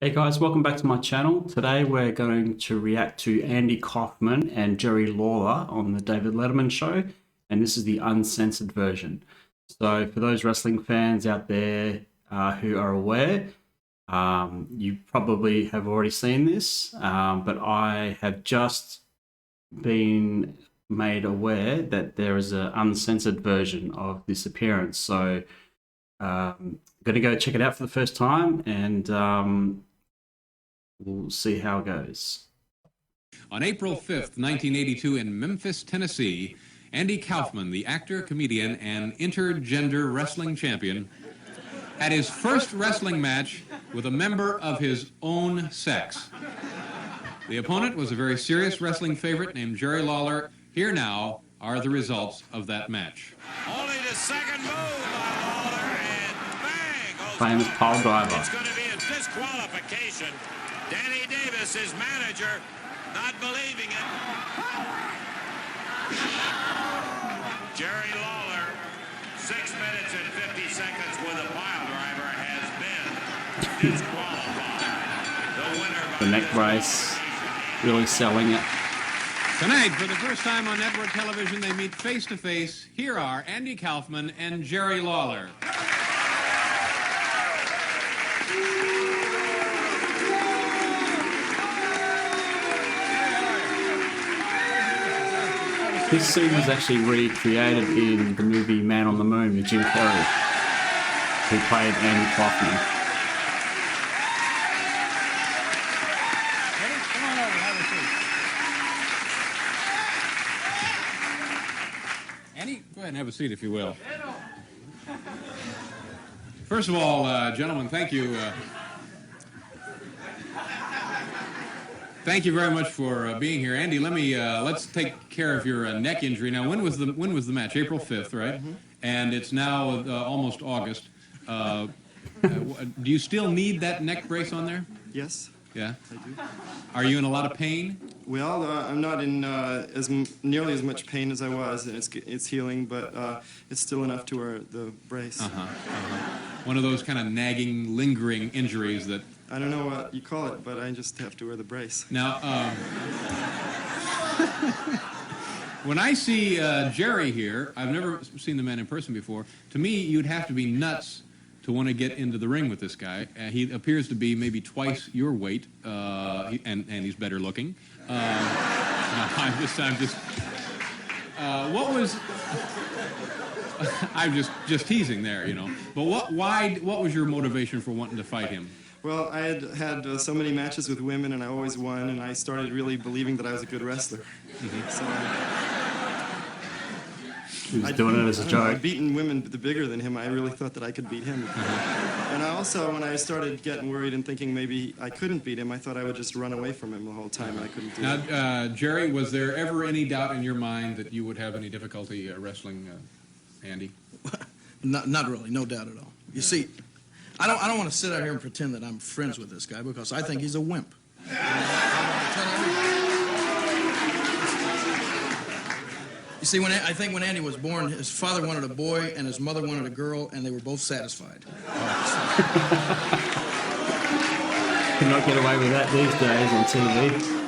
Hey guys, welcome back to my channel. Today we're going to react to Andy Kaufman and Jerry Lawler on the David Letterman show, and this is the uncensored version. So for those wrestling fans out there who are aware, you probably have already seen this, but I have just been made aware that there is an uncensored version of this appearance. So I'm going to go check it out for the first time, and we'll see how it goes. On April 5th, 1982, in Memphis, Tennessee, Andy Kaufman, the actor, comedian, and intergender wrestling champion, had his first wrestling match with a member of his own sex. The opponent was a very serious wrestling favorite named Jerry Lawler. Here now are the results of that match. Only the second move by Lawler, and bang! Famous pile driver. It's going to be a disqualification. Danny Davis, his manager, not believing it. Jerry Lawler, 6 minutes and 50 seconds with a pile driver, has been disqualified. The winner by The neck brace, really selling it. Tonight, for the first time on network television, they meet face to face. Here are Andy Kaufman and Jerry Lawler. This scene was actually recreated in the movie Man on the Moon with Jim Carrey, who played Andy Kaufman. Come on over, have a seat. Andy, go ahead and have a seat if you will. First of all, gentlemen, thank you. Thank you very much for being here, Andy. Let's take care of your neck injury now. When was the match? April 5th, right? Mm-hmm. And it's now almost August. Do you still need that neck brace on there? Yes. Yeah. I do. Are you in a lot of pain? Well, I'm not in nearly as much pain as I was, and it's healing, but it's still enough to wear the brace. One of those kind of nagging, lingering injuries that. I don't know what you call it, but I just have to wear the brace. Now, when I see Jerry here, I've never seen the man in person before. To me, you'd have to be nuts to want to get into the ring with this guy. He appears to be maybe twice your weight, and he's better looking. No, I'm just. What was? I'm just teasing there, you know. But what was your motivation for wanting to fight him? Well, I had so many matches with women, and I always won, and I started really believing that I was a good wrestler. Mm-hmm. So He was doing it as a joke. I'd beaten women bigger than him. I really thought that I could beat him. And I also, when I started getting worried and thinking maybe I couldn't beat him, I thought I would just run away from him the whole time, and I couldn't do it. Now, Jerry, was there ever any doubt in your mind that you would have any difficulty wrestling Andy? Not really, no doubt at all. You see, I don't want to sit out here and pretend that I'm friends with this guy because I think he's a wimp. You see, I think when Andy was born, his father wanted a boy and his mother wanted a girl, and they were both satisfied. Could not get away with that these days on TV.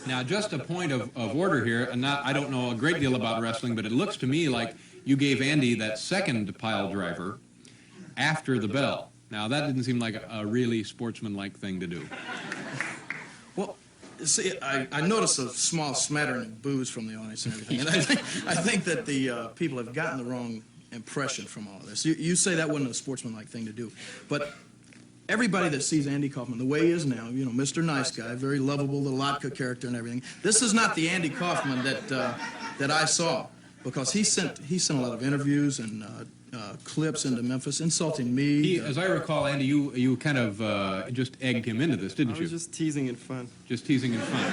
Now, just a point of order here, and I don't know a great deal about wrestling, but it looks to me like you gave Andy that second pile driver after the bell. Now, that didn't seem like a really sportsmanlike thing to do. Well, see, I noticed a small smattering of boos from the audience and everything, and I think that the people have gotten the wrong impression from all of this. You say that wasn't a sportsmanlike thing to do, but everybody that sees Andy Kaufman the way he is now, you know, Mr. Nice Guy, very lovable, the Lotka character and everything. This is not the Andy Kaufman that I saw, because he sent a lot of interviews and clips into Memphis insulting me. As I recall, Andy, you kind of just egged him into this, didn't you? I was just teasing and fun. Just teasing and fun.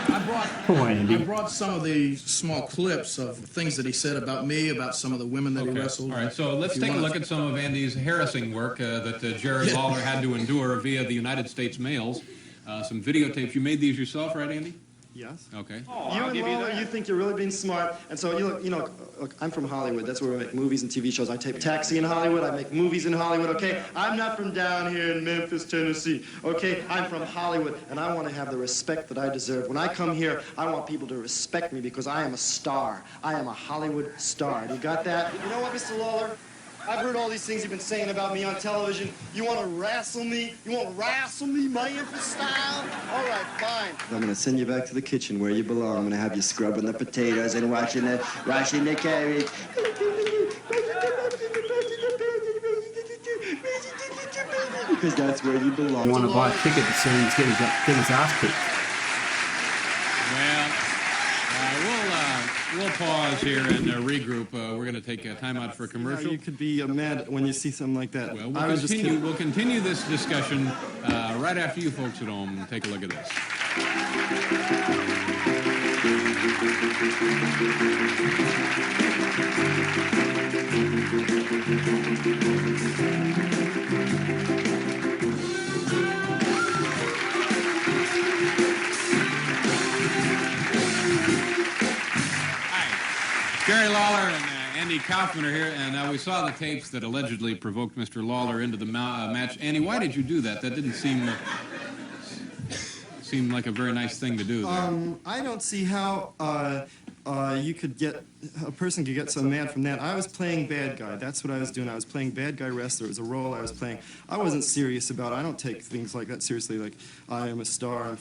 I brought some of the small clips of things that he said about me, about some of the women that he wrestled. All right, so let's take a look at some of Andy's harassing work that Jerry Lawler had to endure via the United States mails. Some videotapes. You made these yourself, right, Andy? Yes. Okay. You and Lawler, you think you're really being smart, and so look, I'm from Hollywood. That's where we make movies and TV shows. I tape Taxi in Hollywood. I make movies in Hollywood. Okay, I'm not from down here in Memphis, Tennessee. Okay, I'm from Hollywood, and I want to have the respect that I deserve. When I come here, I want people to respect me because I am a star. I am a Hollywood star. You got that? You know what, Mr. Lawler? I've heard all these things you've been saying about me on television. You want to wrestle me? You want to wrestle me, Memphis style? All right, fine. I'm going to send you back to the kitchen where you belong. I'm going to have you scrubbing the potatoes and washing the cabbage. Because that's where you belong. I want to buy a ticket to see him get his ass kicked. Well, we'll pause here and regroup. We're going to take a time out for a commercial. You could be mad when you see something like that. Well, we'll continue this discussion right after you folks at home take a look at this. Jerry Lawler and Andy Kaufman are here, and we saw the tapes that allegedly provoked Mr. Lawler into the match. Andy, why did you do that? That didn't seem like a very nice thing to do there. I don't see how a person could get so mad from that. I was playing bad guy. That's what I was doing. I was playing bad guy wrestler. It was a role I was playing. I wasn't serious about it. I don't take things like that seriously, like I am a star.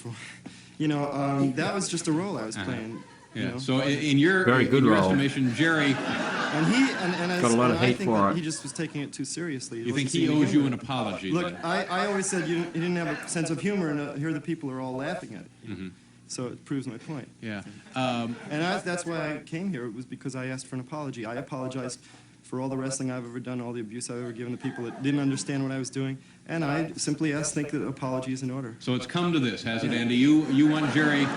That was just a role I was playing. Yeah. So in your Very good role. estimation, Jerry, got a lot of hate for it. He just was taking it too seriously. you think he owes you an apology? Look, then? I always said you didn't have a sense of humor, and here the people are all laughing at it. Mm-hmm. So it proves my point. Yeah. That's why I came here. It was because I asked for an apology. I apologized for all the wrestling I've ever done, all the abuse I've ever given to people that didn't understand what I was doing, and I simply think that apology is in order. So it's come to this, has it, Andy? You want Jerry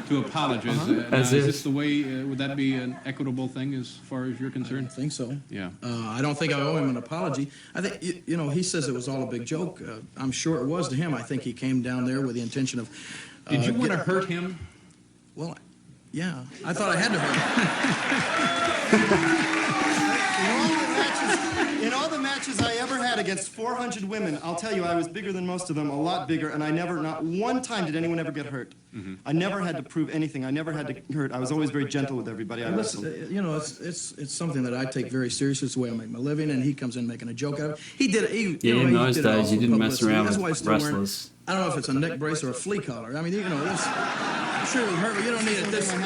to apologize. Is this the way, would that be an equitable thing as far as you're concerned? I think so. Yeah. I don't think I owe him an apology. I think, he says it was all a big joke. I'm sure it was to him. I think he came down there with the intention of... Did you want to hurt him? Well, yeah. I thought I had to hurt him. In all the matches I ever had against 400 women, I'll tell you, I was bigger than most of them, a lot bigger, and not one time did anyone ever get hurt. Mm-hmm. I never had to prove anything. I never had to hurt. I was always very gentle with everybody I wrestled. It's something that I take very seriously. It's the way I make my living, and he comes in making a joke out of it. He did it. In those days, you didn't mess around with wrestlers. I don't know if it's a neck brace or a flea collar. I mean, I'm sure it hurt, but you don't need it this long.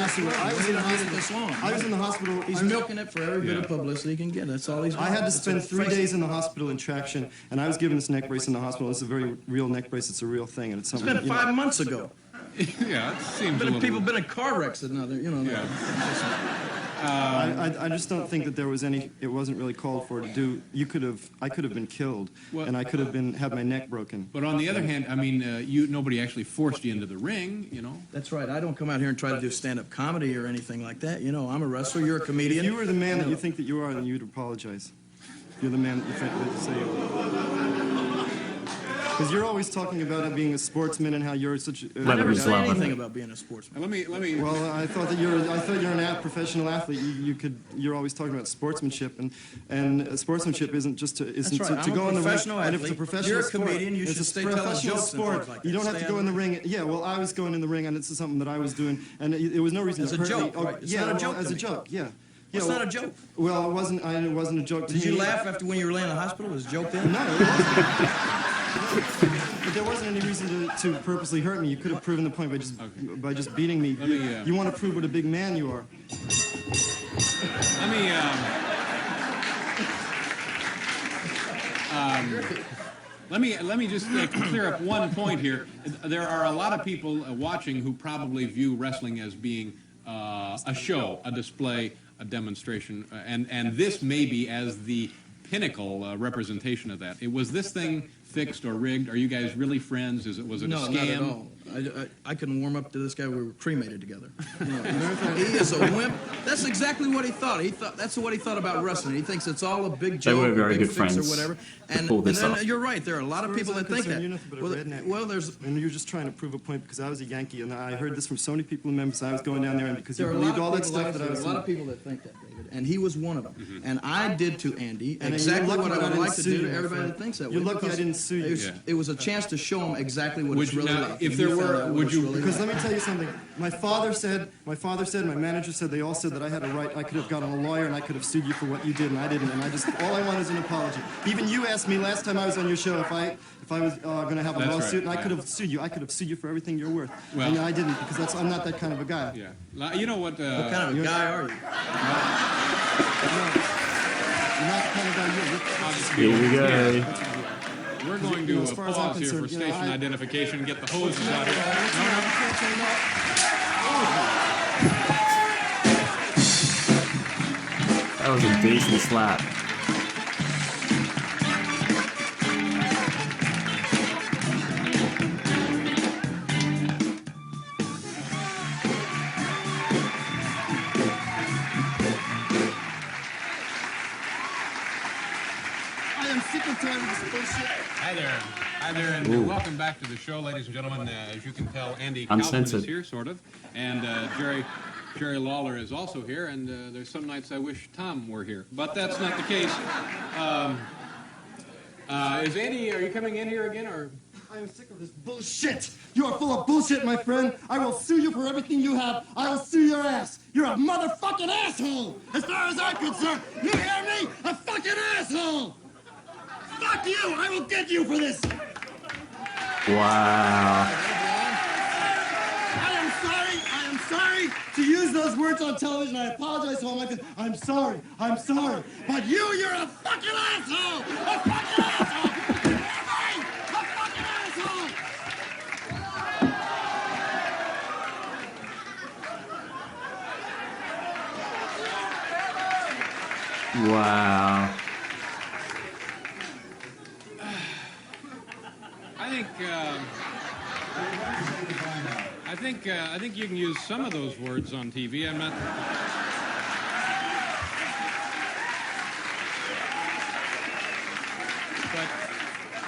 I was in the hospital. He's milking it for every bit of publicity he can get. That's all he's doing. I had to spend 3 days in the hospital in traction, and I was given this neck brace in the hospital. It's a very real neck brace. It's a real thing, and it's something. It's been 5 months ago. Yeah, it seems a little... People been in car wrecks and other, Yeah. I just don't think that there was any. It wasn't really called for to do. I could have been killed, and I could have had my neck broken. But on the other hand, I mean, nobody actually forced you into the ring, That's right. I don't come out here and try to do stand-up comedy or anything like that. I'm a wrestler. You're a comedian. If you were the man that you think that you are, then you'd apologize. You're the man that you think that you say you are. Because you're always talking about being a sportsman and how you're such. I never said anything about being a sportsman. Let me. Well, I thought you're a professional athlete. You're always talking about sportsmanship, and sportsmanship isn't just to go in the ring. And if it's a professional you're a sport, comedian, you should stay telling jokes sport. Like you don't have to go in the ring. Yeah, well, I was going in the ring, and this is something that I was doing, and it was no reason to hurt me. As a joke, right? It's not a joke. As a joke, yeah. It's not a joke. Well, it wasn't a joke to me. Did you laugh after when you were laying in the hospital? Was it a joke then? No, it wasn't. But there wasn't any reason to purposely hurt me. You could have proven the point by just beating me. You want to prove what a big man you are. Let me just clear up one point here. There are a lot of people watching who probably view wrestling as being a show, a display, a demonstration, and this may be as the pinnacle representation of that. Was this thing fixed or rigged? Are you guys really friends? Was it a scam? No, not at all. I couldn't warm up to this guy. We were cremated together. You know, he is a wimp. That's exactly what he thought. That's what he thought about wrestling. He thinks it's all a big joke, were very a big good fix friends or whatever. And pull this then off. you're right. There are a lot of people that think that. You're nothing but a Well, redneck. well, there's And you're just trying to prove a point because I was a Yankee, and I heard this from so many people in Memphis. I was going down there, and because you there are a lot believed of all that people stuff like that I was a lot of people that think that, David, and he was one of them. Mm-hmm. And I did to Andy And exactly you're what lucky I that would I like to didn't do sue to you, everybody my that thinks that You're way. lucky I because didn't sue you. It was a chance to show him exactly what Would it's you- really now, like. if And there he found were- out what would it's you- really Because like. let me tell you something. My father said, my manager said, they all said that I had a right. I could have gotten a lawyer and I could have sued you for what you did, and I didn't. And all I want is an apology. Even you asked me last time I was on your show if I was going to have a That's lawsuit, right, and I could yeah. have sued you. I could have sued you for everything you're worth. Well- and I didn't because I'm not that kind of a guy. Yeah. You know what? What kind of a guy are you? You're not the kind of guy Here we go. We're going You know, to as far as I'm pause here for concerned, station I- identification and get the hoses out here. That was a decent slap. I am sick and tired of this bullshit. Hi there. Hi there, and welcome back to the show, ladies and gentlemen. As you can tell, Andy Kaufman Uncensored. is here, sort of, and Jerry Lawler is also here, and there's some nights I wish Tom were here, but that's not the case. Is Andy, are you coming in here again, or? I am sick of this bullshit. You are full of bullshit, my friend. I will sue you for everything you have. I will sue your ass. You're a motherfucking asshole. As far as I'm concerned, you hear me? A fucking asshole. Fuck you. I will get you for this. Wow. I am sorry to use those words on television. I apologize to all my fans. I'm sorry. But you're a fucking asshole. A fucking asshole. You hear me? A fucking asshole. Wow. I think you can use some of those words on TV. I'm not.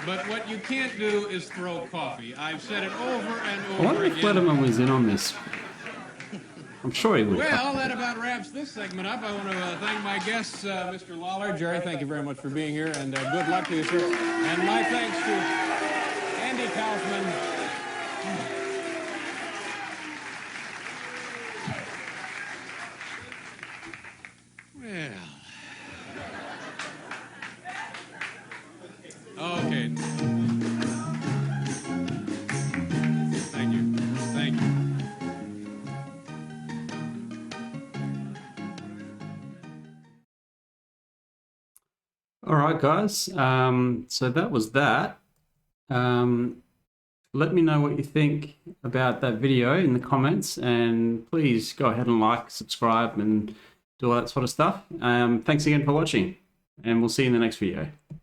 But what you can't do is throw coffee. I've said it over and I over wonder if again. Letterman was in on this. I'm sure he would. Well, that about wraps this segment up. I want to thank my guests, Mr. Lawler. Jerry, thank you very much for being here, and good luck to you, sir. And my thanks to Andy Kaufman. Well. Okay. Thank you. Thank you. All right, guys. So that was that. Let me know what you think about that video in the comments, and please go ahead and like, subscribe, and do all that sort of stuff. Thanks again for watching, and we'll see you in the next video.